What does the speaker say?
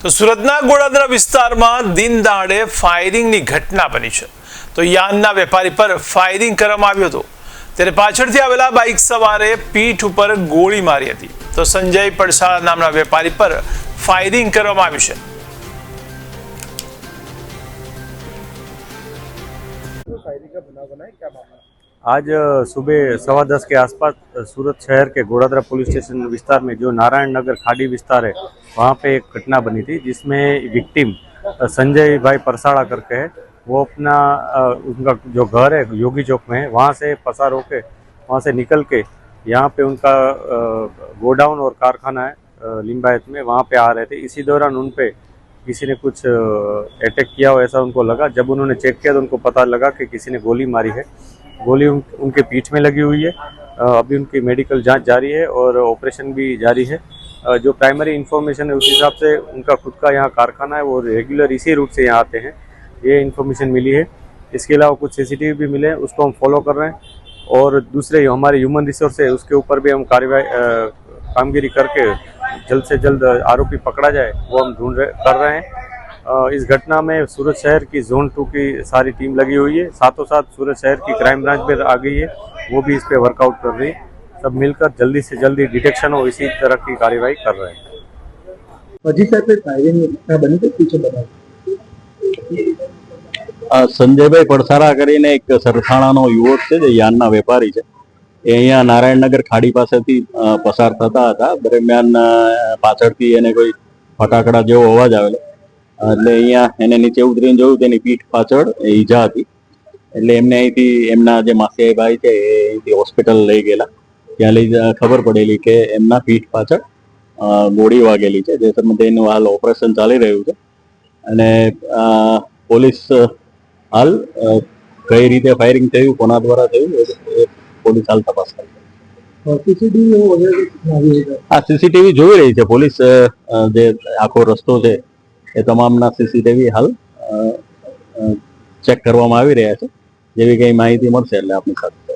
તો સુરતના ગોડાદરા વિસ્તારમાં દિન દહાડે ફાયરિંગની ઘટના બની છે। તો યાનના વેપારી પર ફાયરિંગ કરવામાં આવ્યું હતું, ત્યારે પાછળથી આવેલા બાઇક સવારે પીઠ ઉપર ગોળી મારી હતી। તો સંજય પડસાળા નામના વેપારી પર ફાયરિંગ કરવામાં આવ્યું છે। आज सुबह 10:15 के आसपास सूरत शहर के गोड़ादरा पुलिस स्टेशन विस्तार में जो नारायण नगर खाड़ी विस्तार है वहाँ पे एक घटना बनी थी, जिसमें विक्टिम संजय भाई परसाड़ा करके है। वो अपना उनका जो घर है योगी चौक में है, वहाँ से पसार होके वहाँ से निकल के यहाँ पे उनका गोडाउन और कारखाना है लिंबायत में, वहाँ पे आ रहे थे। इसी दौरान उन पे किसी ने कुछ अटैक किया हो ऐसा उनको लगा। जब उन्होंने चेक किया तो उनको पता लगा कि किसी ने गोली मारी है। गोली उनके पीठ में लगी हुई है। अभी उनकी मेडिकल जांच जारी है और ऑपरेशन भी जारी है। जो प्राइमरी इन्फॉर्मेशन है उस हिसाब से उनका खुद का यहाँ कारखाना है, वो रेगुलर इसी रूट से यहाँ आते हैं, ये इन्फॉर्मेशन मिली है। इसके अलावा कुछ सीसीटीवी भी मिले हैं, उसको हम फॉलो कर रहे हैं। और दूसरे हमारे ह्यूमन रिसोर्स है उसके ऊपर भी हम कामगिरी करके जल्द से जल्द आरोपी पकड़ा जाए वो हम कर रहे हैं। इस घटना में सूरत शहर की जोन 2 की सारी टीम लगी हुई है, साथों साथ सूरत शहर की क्राइम ब्रांच भी आ गई है, वो भी इस पे वर्कआउट कर रही है। सब मिलकर जल्दी से जल्दी डिटेक्शन हो इसी तरह की कार्यवाही कर रहे हैं। संजयभाई પડસારા કરીને એક સરથાણાનો યુવક છે જે યાનના વેપારી છે। એ અહીંયા નારાયણનગર ખાડી પાસેથી પસાર થતા હતા, દરમિયાન પાછળથી એને કોઈ ફટાકડા જેવો અવાજ આવેલો, એટલે અહીંયા એને નીચે ઉતરીને જોયું, તેની પીઠ પાછળ ઈજા હતી। એટલે એમને અહીંથી એમના જે માસીયાઈ ભાઈ છે એ અહીંથી હોસ્પિટલ લઈ ગયેલા। ત્યાં લઈ ખબર પડેલી કે એમના પીઠ પાછળ ગોળી વાગેલી છે, જે સંબંધે એનું હાલ ઓપરેશન ચાલી રહ્યું છે। અને પોલીસ હાલ કઈ રીતે ફાયરિંગ થયું, કોના દ્વારા થયું એ પોલીસ હાલ તપાસ કરે છે। આ સીસીટીવી જોઈ રહી છે પોલીસ, જે આખો રસ્તો છે એ તમામના સીસીટીવી હાલ ચેક કરવામાં આવી રહ્યા છે। જેવી કઈ માહિતી મળશે એટલે આપની સાથે